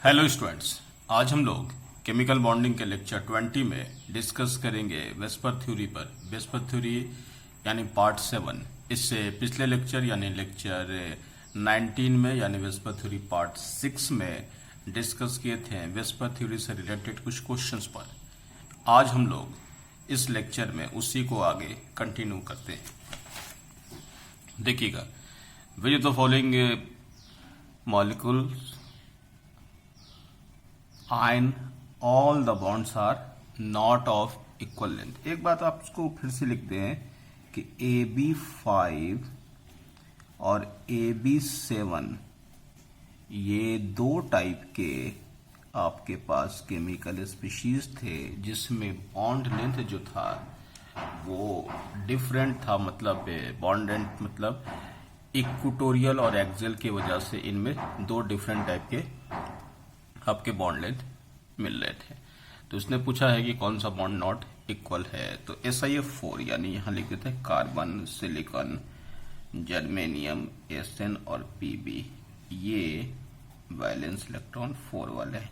Hello students, आज हम लोग केमिकल बॉन्डिंग के लेक्चर 20 में डिस्कस करेंगे वेस्पर थ्योरी पर। वेस्पर थ्योरी यानी पार्ट 7। इससे पिछले लेक्चर यानी लेक्चर 19 में यानी वेस्पर थ्योरी पार्ट 6 में डिस्कस किए थे वेस्पर थ्योरी से रिलेटेड कुछ क्वेश्चंस पर। आज हम लोग इस लेक्चर में उसी को आगे कंटिन्यू करते हैं। देखिएगा, विच of the following molecules iron all the bonds are not of equal length। एक बात आप इसको फिर से लिख दें कि AB5 और AB7 ये दो टाइप के आपके पास केमिकल स्पीशीज थे जिसमें बॉन्ड लेंथ जो था वो डिफरेंट था। मतलब बॉन्ड लेंथ मतलब इक्वेटोरियल और एक्सियल की वजह से इनमें दो डिफरेंट टाइप के आपके बॉन्ड लेंथ मिल रहे थे। तो उसने पूछा है कि कौन सा बॉन्ड नॉट इक्वल है। तो SiF4 यानी यहां लिख देते हैं कार्बन, सिलिकॉन, जर्मेनियम, SN और Pb, ये वैलेंस इलेक्ट्रॉन 4 वाले हैं।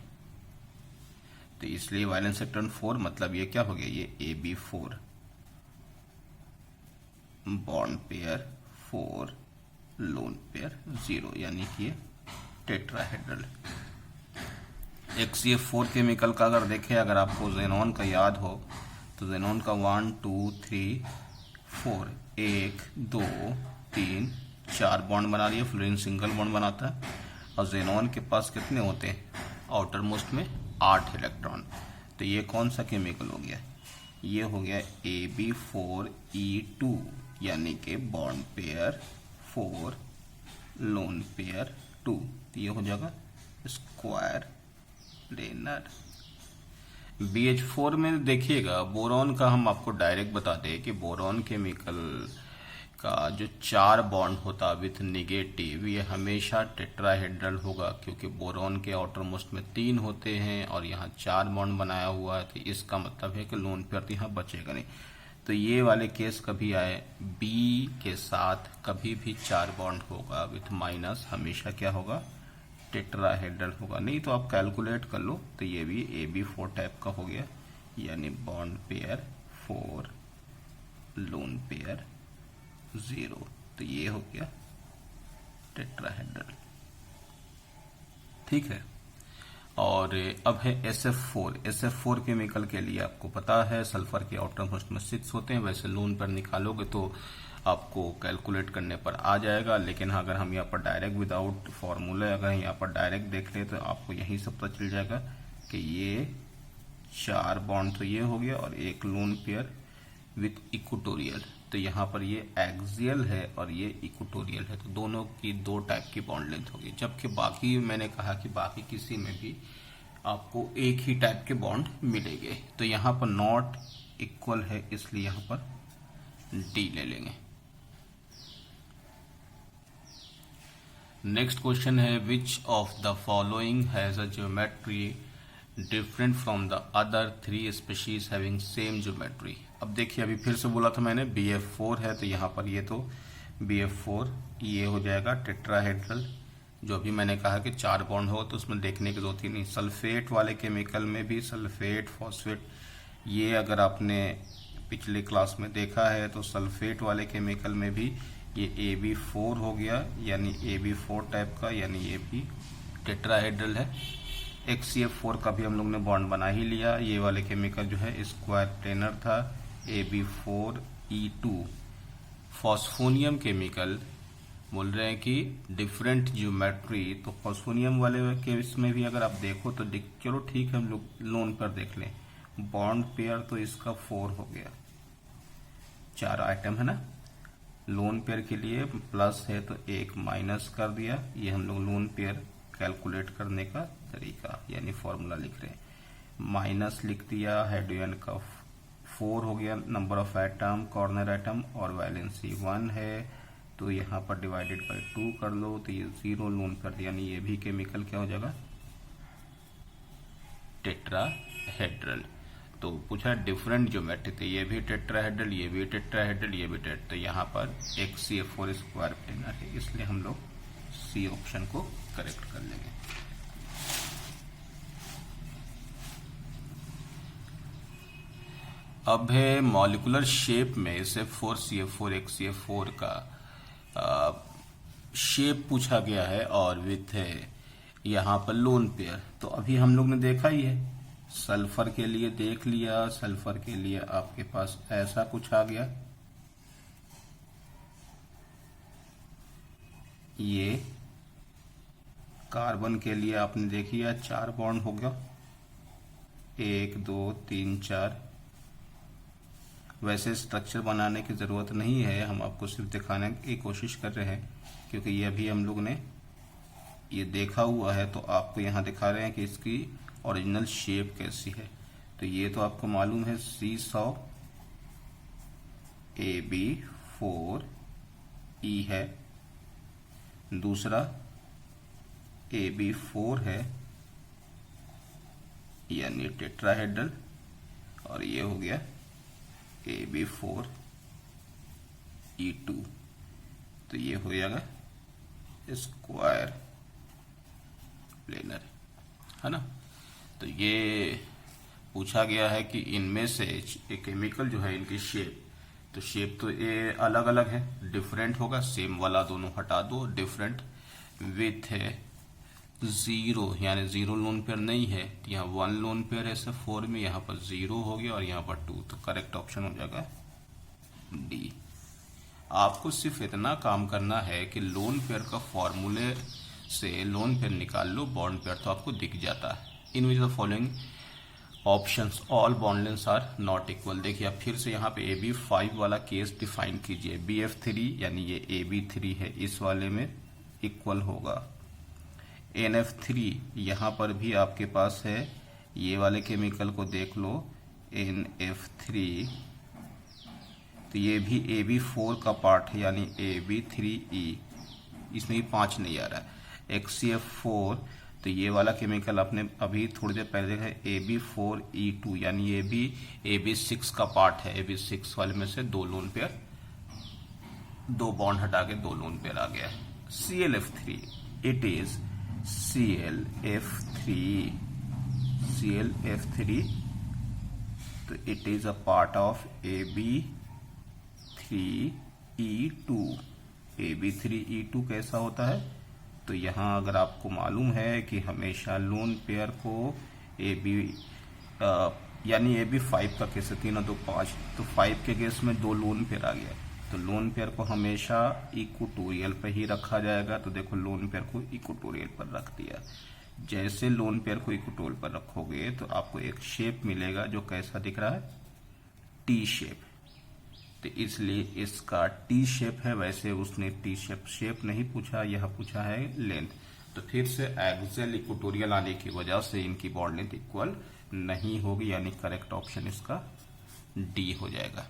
तो इसलिए वैलेंस इलेक्ट्रॉन 4 मतलब ये क्या हो गया, ये AB4 bond pair 4 lone pair 0 यानी कि ये टेट्राहेड्रल। CF4 केमिकल का अगर देखें, अगर आपको जेनॉन का याद हो तो जेनॉन का 1 2 3 4 1 2 3 4 बॉन्ड बना लिए, फ्लोरीन सिंगल बॉन्ड बनाता है। और जेनॉन के पास कितने होते हैं, आउटर मोस्ट में 8 इलेक्ट्रॉन। तो ये कौन सा केमिकल हो गया, ये हो गया AB4E2 यानी कि बॉन्ड पेयर 4 लोन पेयर 2। तो ये हो जाएगा स्क्वायर प्लेनर। BH4 में देखिएगा, बोरॉन का हम आपको डायरेक्ट बताते हैं कि बोरॉन केमिकल का जो 4 बॉन्ड होता विथ निगेटिव ये हमेशा टेट्राहेड्रल होगा, क्योंकि बोरॉन के आउटर मोस्ट में 3 होते हैं और यहाँ 4 बॉन्ड बनाया हुआ है। तो इसका मतलब है कि लोन पेयर तो यहाँ बचेगा नहीं। तो ये वाले केस कभी आए, B के साथ कभी भी 4 बॉन्ड होगा विथ माइनस, हमेशा क्या होगा, टेट्राहेड्रल होगा। नहीं तो आप कैलकुलेट कर लो, तो ये भी AB4 टाइप का हो गया यानी बॉन्ड पेयर 4 लोन पेयर 0। तो ये हो गया टेट्राहेड्रल, ठीक है। और अब है SF4 केमिकल के लिए आपको पता है सल्फर के आउटर मोस्ट में 6 होते हैं। वैसे लोन पर निकालोगे तो आपको कैलकुलेट करने पर आ जाएगा, लेकिन अगर हम यहाँ पर डायरेक्ट विदाउट फॉर्मूला अगर यहाँ पर डायरेक्ट देख ले तो आपको यही सब पता चल जाएगा कि ये 4 बॉन्ड तो ये हो गया और एक लोन पेयर विथ इक्वेटोरियल। तो यहाँ पर ये एक्सियल है और ये इक्वेटोरियल है, तो दोनों की 2 टाइप की बॉन्ड लेंथ होगी। जबकि बाकी मैंने कहा कि बाकी किसी में भी आपको एक ही टाइप के बॉन्ड मिलेंगे। तो यहाँ पर नॉट इक्वल है, इसलिए यहाँ पर D ले लेंगे। नेक्स्ट क्वेश्चन है, विच of the following has a geometry different from the other 3 species having same geometry. अब देखिए, अभी फिर से बोला था मैंने BF4 है, तो यहाँ पर ये तो BF4 ये हो जाएगा टेट्राहेड्रल। जो भी मैंने कहा कि 4 बॉन्ड हो तो उसमें देखने की जरूरत ही नहीं। सल्फेट वाले केमिकल में भी सल्फेट फॉस्फेट, ये अगर आपने पिछले क्लास में देखा है तो सल्फेट वाले केमिकल में भी ये AB4 हो गया यानी AB4 टाइप का, यानी ये भी टेट्राहेड्रल है। CF4 का भी हम लोग ने बॉन्ड बना ही लिया। ये वाले केमिकल जो है स्क्वायर प्लेनर था, AB4E2। फॉस्फोनियम केमिकल बोल रहे हैं कि डिफरेंट ज्योमेट्री, तो फॉस्फोनियम वाले केस में भी अगर आप देखो तो चलो ठीक है, हम लोग लोन पर देख लें। बॉन्ड पेयर तो इसका 4 हो गया, 4 आइटम है ना। लोन पेयर के लिए प्लस है तो एक माइनस कर दिया। ये हम लोग लोन पेयर कैलकुलेट करने का तरीका यानी फॉर्मूला लिख रहे हैं। माइनस लिख दिया, हाइड्रोजन का 4 हो गया number of atom, corner atom, और वैलेंसी 1 है तो यहाँ पर डिवाइडेड बाय 2 कर लो, तो ये 0 लोन पेयर, यानी ये भी केमिकल क्या हो जाएगा, टेट्राहेड्रल। तो पूछा डिफरेंट ज्योमेट्री, तो ये भी टेट्राहेड्रल, ये भी टेट्राहेड्रल, ये भी टेट्रा। तो यहाँ पर एक CF4 स्क्वायर प्लेनर है, इसलिए हम लोग C ऑप्शन को करेक्ट कर लेंगे। अब है मॉलिक्यूलर शेप में SF4CF4 HCF4 का शेप पूछा गया है और विथ है यहाँ पर लोन पेयर। तो अभी हम लोग ने देखा ही है, सल्फर के लिए देख लिया, सल्फर के लिए आपके पास ऐसा कुछ आ गया, ये कार्बन के लिए आपने देख लिया 4 बॉन्ड हो गया, 1 2 3 4। वैसे स्ट्रक्चर बनाने की ज़रूरत नहीं है, हम आपको सिर्फ दिखाने की कोशिश कर रहे हैं क्योंकि ये अभी हम लोग ने ये देखा हुआ है, तो आपको यहाँ दिखा रहे हैं कि इसकी ओरिजिनल शेप कैसी है। तो ये तो आपको मालूम है C100 AB4E है, दूसरा AB4 है यानी टेट्राहेड्रल, और ये हो गया AB4E2। तो ये हो जाएगा स्क्वायर प्लेनर, है ना। तो ये पूछा गया है कि इनमें से एक केमिकल जो है इनकी शेप, तो शेप तो ये अलग अलग है, डिफरेंट होगा, सेम वाला दोनों हटा दो, डिफरेंट विथ है 0 यानी 0 लोन पेयर नहीं है, यहाँ 1 लोन पेयर है SF4 में, यहाँ पर 0 हो गया और यहाँ पर 2। तो करेक्ट ऑप्शन हो जाएगा डी। आपको सिर्फ इतना काम करना है कि लोन पेयर का फॉर्मूले से लोन पेयर निकाल लो, बॉन्ड पेयर तो आपको दिख जाता है। In which the following options all bond lengths are not equal. देखिए आप फिर से यहाँ पे AB5 वाला केस डिफाइन कीजिए, BF3 यानी ये AB3 है, इस वाले में इक्वल होगा। NF3 यहाँ पर भी आपके पास है, ये वाले केमिकल को देख लो NF3, तो ये भी AB4 का पार्ट है यानी AB3E, इसमें भी 5 नहीं आ रहा है। HCF4 तो ये वाला केमिकल आपने अभी थोड़ी देर पहले देखा है AB4E2 यानी ये भी AB6 का पार्ट है। AB6 वाले में से 2 लोन पेयर, 2 बॉन्ड हटा के 2 लोन पेयर आ गया है। ClF3 इट इज ClF3 तो it is a part of AB3E2। AB3E2 कैसा होता है, तो यहाँ अगर आपको मालूम है कि हमेशा लोन पेयर को यानी AB5 का केस है 3 और 2 5, तो 5 के केस में 2 लोन पेयर आ गया, तो लोन पेयर को हमेशा इक्वेटोरियल पर ही रखा जाएगा। तो देखो लोन पेयर को इक्वेटोरियल पर रख दिया, जैसे लोन पेयर को इक्वेटोरियल पर रखोगे तो आपको एक शेप मिलेगा जो कैसा दिख रहा है, टी शेप। तो इसलिए इसका टी शेप है, वैसे उसने टी शेप नहीं पूछा, यह पूछा है लेंथ। तो फिर से एक्सियल इक्वेटोरियल आने की वजह से इनकी बॉन्ड लेंथ इक्वल नहीं होगी, यानी करेक्ट ऑप्शन इसका डी हो जाएगा।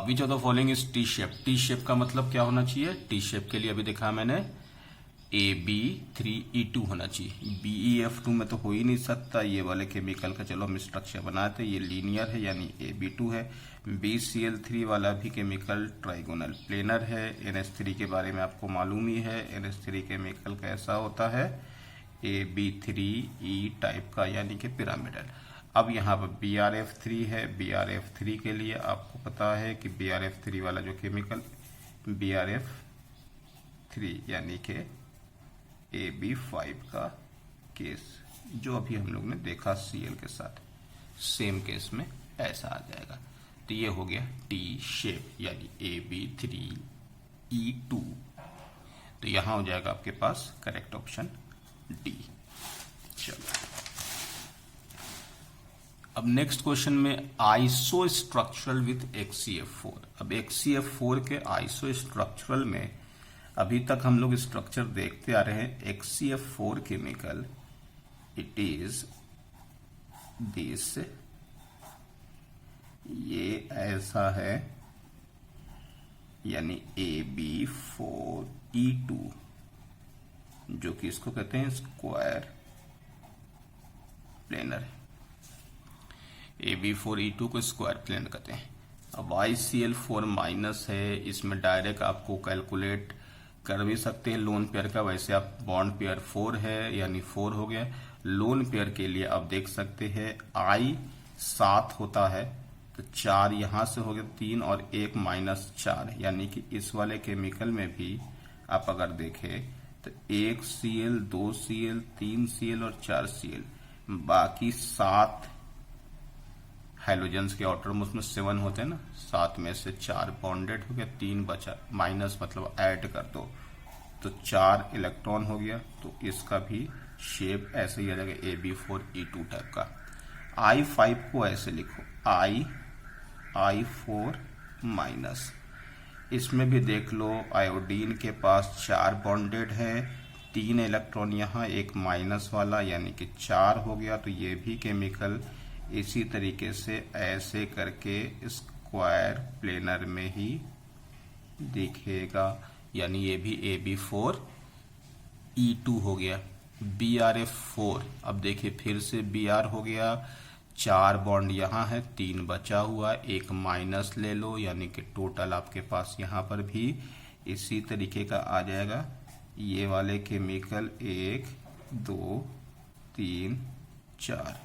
विच of the following is T shape. T shape का मतलब क्या होना चाहिए, टी शेप के लिए अभी देखा मैंने AB3E2 होना चाहिए, BeF2 में तो हो ही नहीं सकता। ये वाले केमिकल का चलो हम स्ट्रक्चर बनाते, ये लीनियर है यानी AB2 है। BCl3 वाला भी केमिकल ट्राइगोनल प्लेनर है। NH3 के बारे में आपको मालूम ही है, NH3 केमिकल कैसा होता है, AB3E टाइप का यानी कि पिरामिडल। अब यहाँ पर BrF3 है, BrF3 के लिए आपको पता है कि BrF3 वाला जो केमिकल BrF3 यानी कि AB5 का केस जो अभी हम लोग ने देखा Cl के साथ, सेम केस में ऐसा आ जाएगा। तो ये हो गया टी शेप यानी AB3E2। तो यहां हो जाएगा आपके पास करेक्ट ऑप्शन डी। चलो अब नेक्स्ट क्वेश्चन में आइसो स्ट्रक्चरल विथ HCF4। अब HCF4 के आइसो स्ट्रक्चरल में अभी तक हम लोग स्ट्रक्चर देखते आ रहे हैं। HCF4 chemical it is this, ये ऐसा है यानी AB4E2 जो कि इसको कहते हैं स्क्वायर प्लेनर है। AB4E2 को स्क्वायर प्लेनर कहते हैं। अब ICl4 माइनस है, इसमें डायरेक्ट आपको कैलकुलेट कर भी सकते हैं लोन पेयर का, वैसे आप बॉन्ड पेयर 4 है यानी 4 हो गया। लोन पेयर के लिए आप देख सकते हैं 7 होता है तो 4 यहां से हो गया 3 और 1 -4, यानी कि इस वाले केमिकल में भी आप अगर देखें तो 1 Cl, 2 Cl, 3 Cl और 4 Cl, बाकी 7 हाइड्रोजन्स के आउटर मोस्ट में 7 होते हैं ना, 7 में से 4 बॉन्डेड हो गया, 3 बचा, माइनस मतलब ऐड कर दो तो 4 इलेक्ट्रॉन हो गया। तो इसका भी शेप ऐसे ही आ जाएगा Ab4E2 टाइप का। I5 को ऐसे लिखो I4 माइनस। इसमें भी देख लो आयोडीन के पास 4 बॉन्डेड है, 3 इलेक्ट्रॉन यहाँ, एक माइनस वाला, यानी कि 4 हो गया। तो ये भी केमिकल इसी तरीके से ऐसे करके स्क्वायर प्लेनर में ही दिखेगा, यानी ये भी Ab4E2 हो गया। BrF4, अब देखिए फिर से Br हो गया, 4 बॉन्ड यहाँ है, 3 बचा हुआ, एक माइनस ले लो, यानी कि टोटल आपके पास यहाँ पर भी इसी तरीके का आ जाएगा। ये वाले केमिकल 1 2 3 4,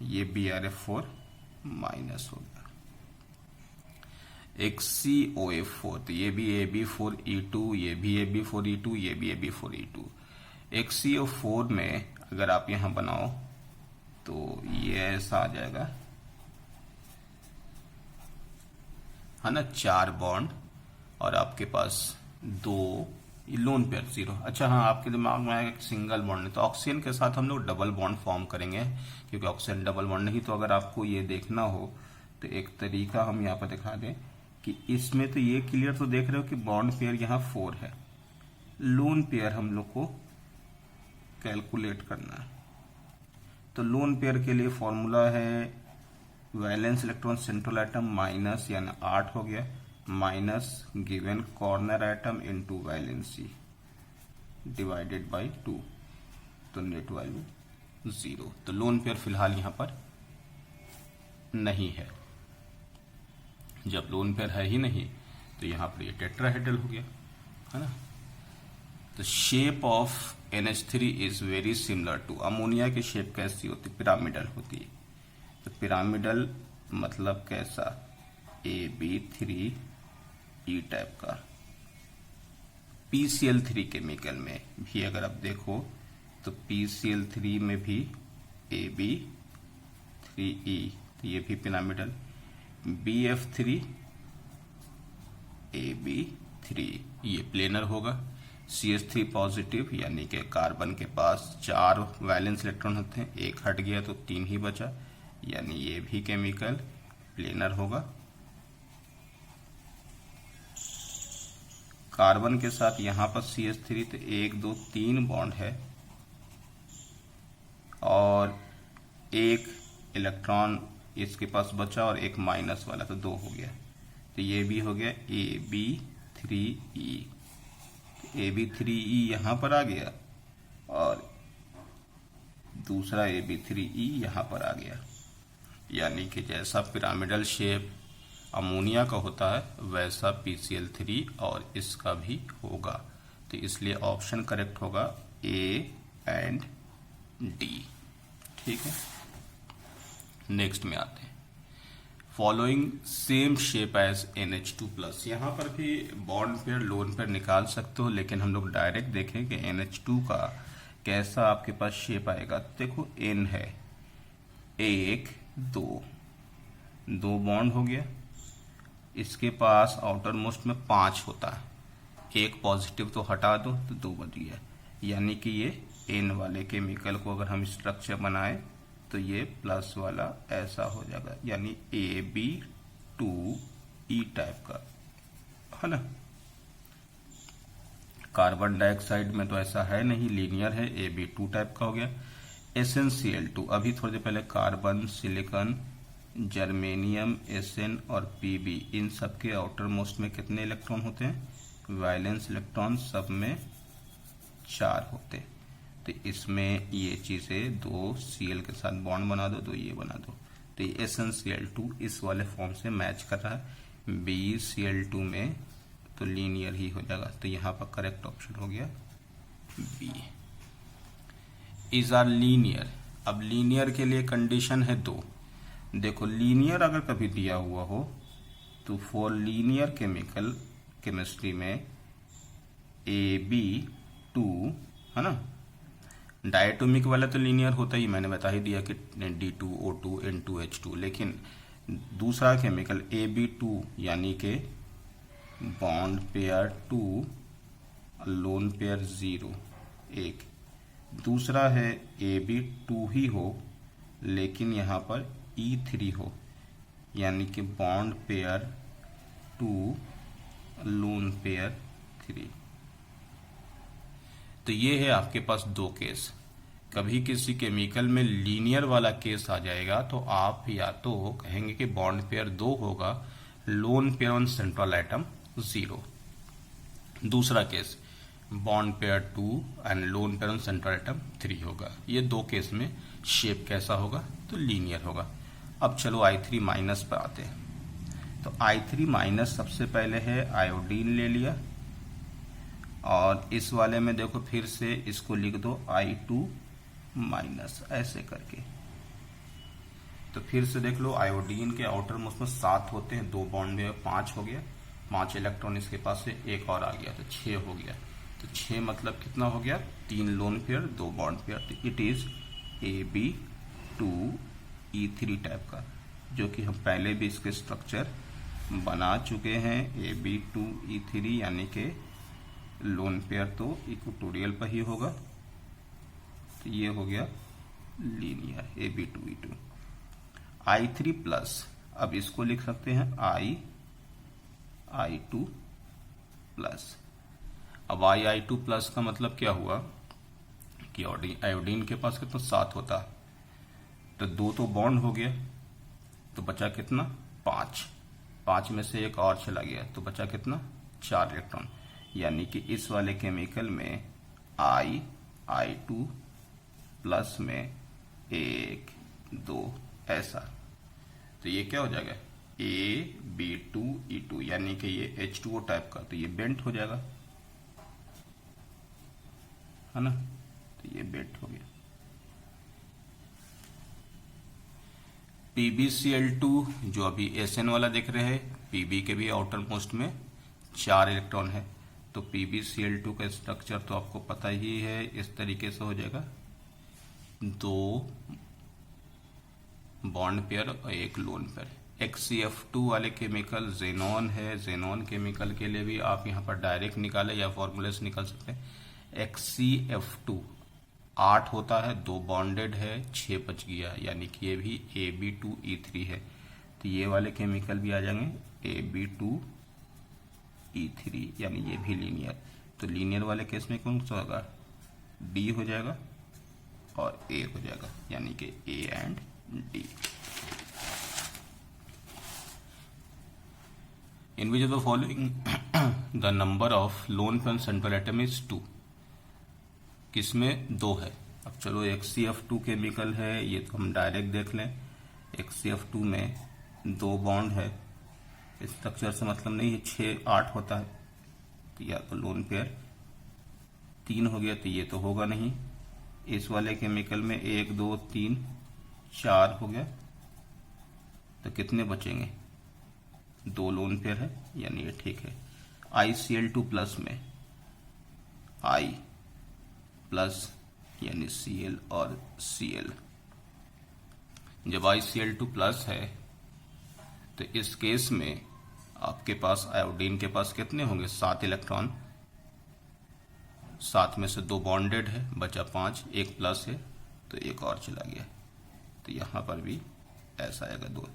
ये BrF4 माइनस हो गया। एक COF4, तो ये भी Ab4E2, ये भी Ab4E2, ये भी Ab4E2। एक CO4 में अगर आप यहां बनाओ तो ये ऐसा आ जाएगा, है ना, 4 बॉन्ड और आपके पास 2 लोन पेयर 0। अच्छा हाँ, आपके दिमाग में आएगा सिंगल बॉन्ड है, तो ऑक्सीजन के साथ हम लोग डबल बॉन्ड फॉर्म करेंगे, क्योंकि ऑक्सीजन डबल बॉन्ड नहीं। तो अगर आपको ये देखना हो तो एक तरीका हम यहाँ पर दिखा दें कि इसमें तो ये क्लियर तो देख रहे हो कि बॉन्ड पेयर यहाँ 4 है, लोन पेयर हम लोग को कैलकुलेट करना है। तो लोन पेयर के लिए फॉर्मूला है valence electron central atom minus, यानी 8 हो गया, minus given corner atom into valency divided by 2, तो नेट वैल्यू 0। तो लोन पेयर फिलहाल यहां पर नहीं है। जब लोन पेयर है ही नहीं तो यहां पर ये टेट्राहेड्रल हो गया, है ना। तो shape of NH3 is very similar to, ammonia की शेप कैसी होती, पिरामिडल होती है। तो पिरामिडल मतलब कैसा, Ab3E टाइप का। PCl3 केमिकल में भी अगर आप देखो तो PCl3 में भी Ab3E, तो ये भी पिरामिडल। BF3 Ab3, ये प्लेनर होगा। CH3 पॉजिटिव, यानी कि कार्बन के पास 4 वैलेंस इलेक्ट्रॉन होते हैं, एक हट गया तो 3 ही बचा, यानी ये भी केमिकल प्लेनर होगा। कार्बन के साथ यहां पर CH3, तो 1 2 3 बॉन्ड है और एक इलेक्ट्रॉन इसके पास बचा और एक माइनस वाला, तो 2 हो गया। तो ये भी हो गया Ab3E। Ab3E यहां पर आ गया और दूसरा Ab3E यहां पर आ गया, यानी कि जैसा पिरामिडल शेप अमोनिया का होता है वैसा PCl3 और इसका भी होगा। तो इसलिए ऑप्शन करेक्ट होगा A एंड D। ठीक है, नेक्स्ट में आते हैं। Following same shape as NH2+, यहां पर भी बॉन्ड पेयर लोन पेयर निकाल सकते हो, लेकिन हम लोग डायरेक्ट देखें कि NH2 का कैसा आपके पास शेप आएगा। देखो N है, 1 2 बॉन्ड हो गया, इसके पास आउटर मोस्ट में 5 होता है, एक पॉजिटिव तो हटा दो तो 2 बच गया, यानी कि ये N वाले केमिकल को अगर हम स्ट्रक्चर बनाए तो ये प्लस वाला ऐसा हो जाएगा, यानी Ab2E टाइप का, है ना। कार्बन डाइऑक्साइड में तो ऐसा है नहीं, लीनियर है, Ab2 टाइप का हो गया। SnCl2, अभी थोड़ी देर पहले कार्बन, सिलिकॉन, जर्मेनियम, Sn और Pb, इन सब के आउटर मोस्ट में कितने इलेक्ट्रॉन होते हैं, वैलेंस इलेक्ट्रॉन सब में 4 होते हैं। तो इसमें ये चीजें 2 Cl के साथ बॉन्ड बना दो, 2 ये बना दो, तो ये SnCl2 इस वाले फॉर्म से मैच कर रहा है। BCl2 में तो लीनियर ही हो जाएगा, तो यहाँ पर करेक्ट ऑप्शन हो गया B। Is are linear. अब लीनियर के लिए कंडीशन है दो। देखो लीनियर अगर कभी दिया हुआ हो तो फॉर लीनियर केमिस्ट्री में AB2 है ना, डायटोमिक वाला तो लीनियर होता ही, मैंने बता ही दिया कि D2O2 N2H2, लेकिन दूसरा केमिकल AB2 यानी कि बॉन्ड पेयर 2 लोन पेयर 0 एक, दूसरा है AB2 ही हो लेकिन यहाँ पर E3 हो यानी कि बॉन्ड पेयर 2 लोन पेयर 3। तो ये है आपके पास दो केस। कभी किसी केमिकल में लीनियर वाला केस आ जाएगा तो आप या तो कहेंगे कि बॉन्ड पेयर 2 होगा, lone pair on central atom 0। दूसरा case bond pair 2 and lone pair on central atom 3 होगा। ये दो केस में शेप कैसा होगा, तो लीनियर होगा। अब चलो I3 माइनस पर आते हैं। तो I3 माइनस सबसे पहले है आयोडीन ले लिया, और इस वाले में देखो फिर से इसको लिख दो I2 माइनस ऐसे करके। तो फिर से देख लो आयोडीन के आउटर मोस्ट में 7 होते हैं, 2 बॉन्ड में 5 हो गया, 5 इलेक्ट्रॉन इसके पास से एक और आ गया तो 6 हो गया। तो 6 मतलब कितना हो गया, 3 लोन पेयर 2 बॉन्ड पेयर। तो इट इज AB2E3 टाइप का, जो कि हम पहले भी इसके स्ट्रक्चर बना चुके हैं। AB2E3 यानी कि लोन पेयर तो इक्वेटोरियल पर ही होगा। तो ये हो गया लीनियर AB2E2। I3 प्लस, अब इसको लिख सकते हैं I2 प्लस। अब I2 प्लस का मतलब क्या हुआ कि आयोडीन के पास कितना 7 होता, तो 2 तो बॉन्ड हो गया, तो बचा कितना 5, 5 में से एक और चला गया तो बचा कितना 4 इलेक्ट्रॉन। यानी कि इस वाले केमिकल में I2 प्लस में 1 2 ऐसा, तो ये क्या हो जाएगा AB2E2 यानी कि ये H2O टाइप का, तो ये बेंट हो जाएगा, है ना। तो ये बेंट हो गया। PbCl2 जो अभी SN वाला देख रहे हैं, Pb के भी आउटर मोस्ट में 4 इलेक्ट्रॉन है, तो PbCl2 का स्ट्रक्चर तो आपको पता ही है, इस तरीके से हो जाएगा, 2 बॉन्ड पेयर और 1 लोन पेयर। XCF2 वाले केमिकल जेनॉन है, जेनॉन केमिकल के लिए भी आप यहाँ पर डायरेक्ट निकाले या फॉर्मूले से निकाल सकते हैं। XCF2 8 होता है, 2 बॉन्डेड है, 6 बच गया, यानी कि ये भी AB2E3 है। तो ये वाले केमिकल भी आ जाएंगे AB2E3, यानी ये भी लीनियर। तो लीनियर वाले केस में कौन सा होगा, D हो जाएगा और A हो जाएगा, यानी कि A and D। In which of the following the number of lone pair central atom is 2? किसमें 2 है। अब चलो XCF2 केमिकल है, ये तो हम डायरेक्ट देख लें। XCF2 में 2 बॉन्ड है, स्ट्रक्चर से मतलब नहीं है, 6 8 होता है, तो या तो लोन पेयर 3 हो गया, तो ये तो होगा नहीं। इस वाले केमिकल में 1 2 3 4 हो गया, तो कितने बचेंगे, 2 लोन पेयर है, यानी ये ठीक है। ICl2 प्लस में I प्लस यानी Cl और Cl, जब ICl2 प्लस है तो इस केस में आपके पास आयोडीन के पास कितने होंगे, 7 इलेक्ट्रॉन, 7 में से 2 बॉन्डेड है, बचा 5, 1 प्लस है तो 1 और चला गया, तो यहां पर भी ऐसा आएगा 2।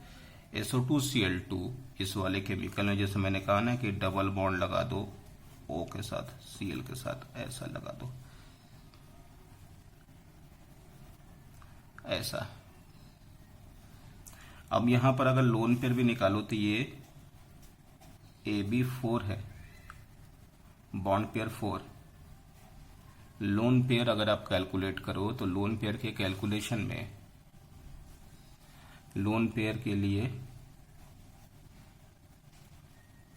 SO2Cl2 इस वाले केमिकल में जैसे मैंने कहा ना कि डबल बॉन्ड लगा दो O के साथ, Cl के साथ ऐसा लगा दो, ऐसा। अब यहां पर अगर लोन पेयर भी निकालो तो ये AB4 है, बॉन्ड पेयर 4। लोन पेयर अगर आप कैलकुलेट करो तो लोन पेयर के कैलकुलेशन में लोन पेयर के लिए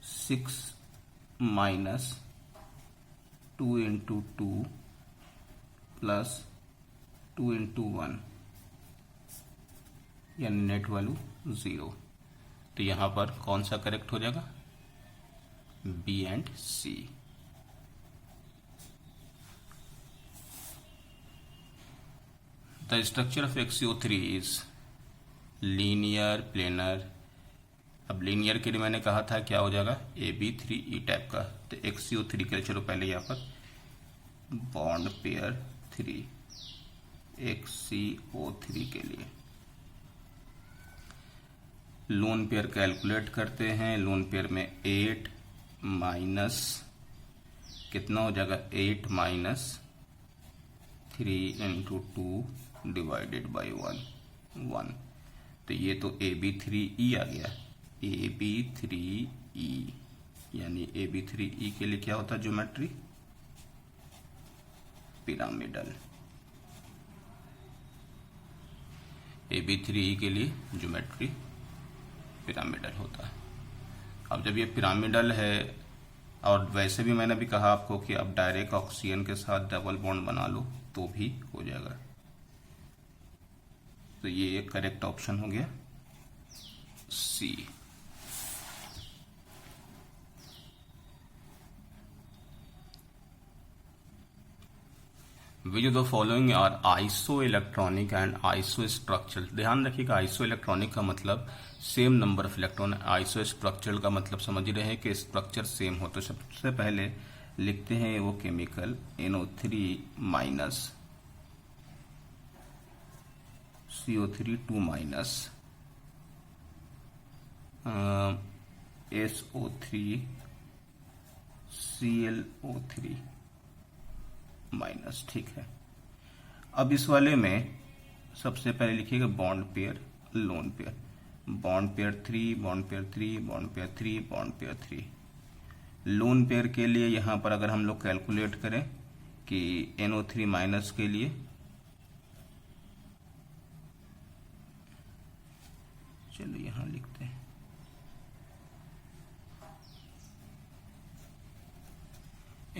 6 - 2 × 2 प्लस 2 इंटू 1 यानी नेट वैल्यू 0। तो यहाँ पर कौन सा करेक्ट हो जाएगा? B and C. The structure of XCO3 is linear planar. अब लीनियर के लिए मैंने कहा था क्या हो जाएगा? AB3E टाइप का। तो XCO3 के लिए चलो पहले यहाँ पर बॉन्ड पेयर 3 XCO3 के लिए लोन पेयर कैलकुलेट करते हैं। लोन पेयर में 8 माइनस कितना हो जाएगा? 8 माइनस 3 इंटू 2 डिवाइडेड बाई 1। तो ये तो AB3E आ गया। AB3E यानी AB3E के लिए क्या होता है? Geometry pyramidal. AB3E के लिए ज्योमेट्री पिरामिडल होता है। अब जब ये पिरामिडल है, और वैसे भी मैंने भी कहा आपको कि अब डायरेक्ट ऑक्सीजन के साथ डबल बॉन्ड बना लो तो भी हो जाएगा। तो ये एक करेक्ट ऑप्शन हो गया C. Which of the following are isoelectronic and isostructural. ध्यान रखिएगा, आइसो इलेक्ट्रॉनिक का मतलब same number of electron, isostructural का मतलब समझ रहे हैं कि स्ट्रक्चर सेम हो। तो सबसे पहले लिखते हैं वो chemical NO3 minus CO3 2 minus SO3 ClO3 minus. ठीक है। अब इस वाले में सबसे पहले लिखिएगा bond pair lone pair. Bond pair 3 bond pair 3 bond pair 3 bond pair 3। Lone pair के लिए यहां पर अगर हम लोग कैलकुलेट करें कि NO3 माइनस के लिए चलो यहां लिखते हैं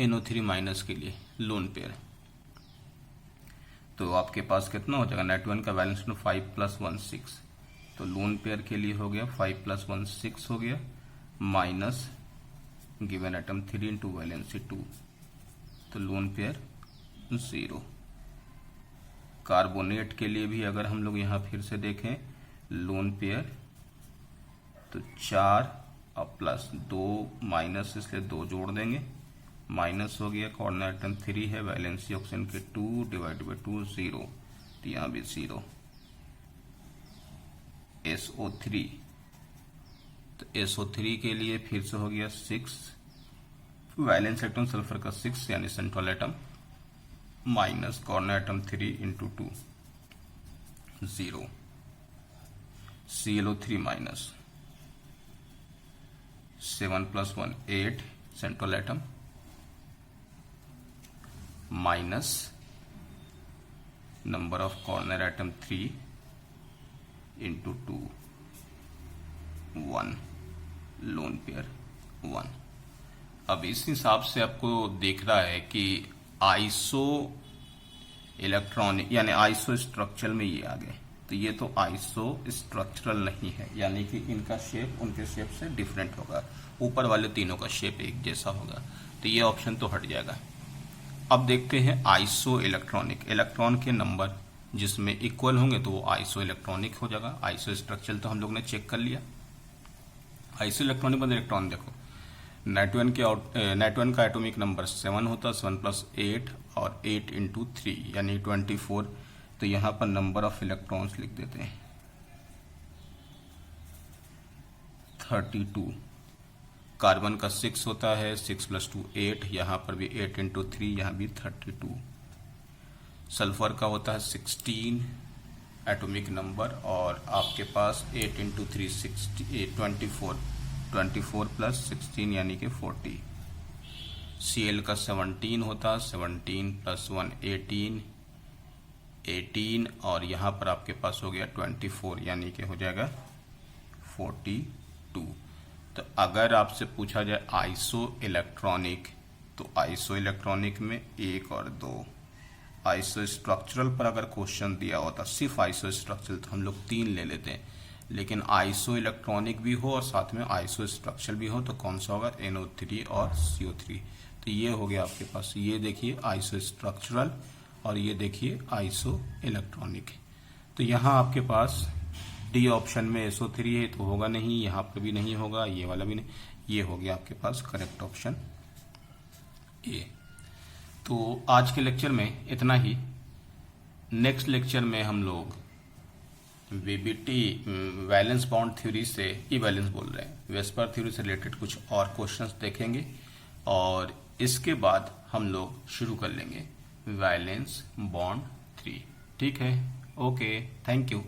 NO3 माइनस के लिए लोन पेयर, तो आपके पास कितना हो जाएगा? नेट वन का वैलेंस 5 + 1 6। तो लोन पेयर के लिए हो गया 5 + 1 6 हो गया, minus given atom 3 into valency 2। तो लोन पेयर 0। कार्बोनेट के लिए भी अगर हम लोग यहां फिर से देखें लोन पेयर, तो 4 और प्लस 2 माइनस, इसलिए 2 जोड़ देंगे, माइनस हो गया। कॉर्नर एटम 3 है, वैलेंसी ऑक्सीजन के 2 डिवाइड बाई 2 0। तो यहां भी 0। SO3, तो SO3 के लिए फिर से हो गया 6, वैलेंस एटम सल्फर का 6 यानी central atom, minus corner atom 3 into 2 0। ClO3 minus 7 + 1 8 central atom, minus number of corner atom 3 into 2 1, lone pair 1। अब इस हिसाब से आपको देख रहा है कि आइसो इलेक्ट्रॉनिक यानी आइसो स्ट्रक्चरल में ये आ गए। तो ये तो आइसो स्ट्रक्चरल नहीं है, यानी कि इनका शेप उनके शेप से डिफरेंट होगा, ऊपर वाले तीनों का शेप एक जैसा होगा। तो ये ऑप्शन तो हट जाएगा। अब देखते हैं आइसो इलेक्ट्रॉनिक। इलेक्ट्रॉन के नंबर जिसमें इक्वल होंगे तो वो आइसो इलेक्ट्रॉनिक हो जाएगा। आइसो स्ट्रक्चरल तो हम लोग ने चेक कर लिया। आइसो इलेक्ट्रॉनिक मतलब इलेक्ट्रॉन देखो, नेट वन का एटॉमिक नंबर 7 होता है, 7 + 8 और 8 इंटू 3 यानी 24। तो यहां पर नंबर ऑफ इलेक्ट्रॉन्स लिख देते हैं 32। कार्बन का 6 होता है, 6 + 2 8, यहां पर भी 8 इंटू 3, यहां भी 32। सल्फर का होता है 16 एटॉमिक नंबर, और आपके पास 8 इंटू 3 24 प्लस 16 यानी कि 40। Cl का 17 होता है, 17 + 1 18, और यहां पर आपके पास हो गया 24 यानी कि हो जाएगा 42। तो अगर आपसे पूछा जाए आइसो इलेक्ट्रॉनिक, तो आइसो इलेक्ट्रॉनिक में 1 और 2 आइसो स्ट्रक्चरल पर अगर क्वेश्चन दिया होता सिर्फ आइसो स्ट्रक्चरल तो हम लोग 3 ले लेते हैं, लेकिन आइसो इलेक्ट्रॉनिक भी हो और साथ में आइसो स्ट्रक्चरल भी हो तो कौन सा होगा, NO3 और CO3। तो ये हो गया आपके पास, ये देखिए आइसो स्ट्रक्चरल और ये देखिए आइसो इलेक्ट्रॉनिक। तो यहाँ आपके पास डी ऑप्शन में SO3 है तो होगा नहीं, यहाँ पर भी नहीं होगा, ये वाला भी नहीं, ये हो गया आपके पास करेक्ट ऑप्शन ए। तो आज के लेक्चर में इतना ही। नेक्स्ट लेक्चर में हम लोग वीबीटी वैलेंस बॉन्ड थ्योरी से इवैलेंस बोल रहे हैं, वेस्पर थ्योरी से रिलेटेड कुछ और क्वेश्चंस देखेंगे और इसके बाद हम लोग शुरू कर लेंगे वैलेंस बॉन्ड 3। ठीक है, ओके, थैंक यू।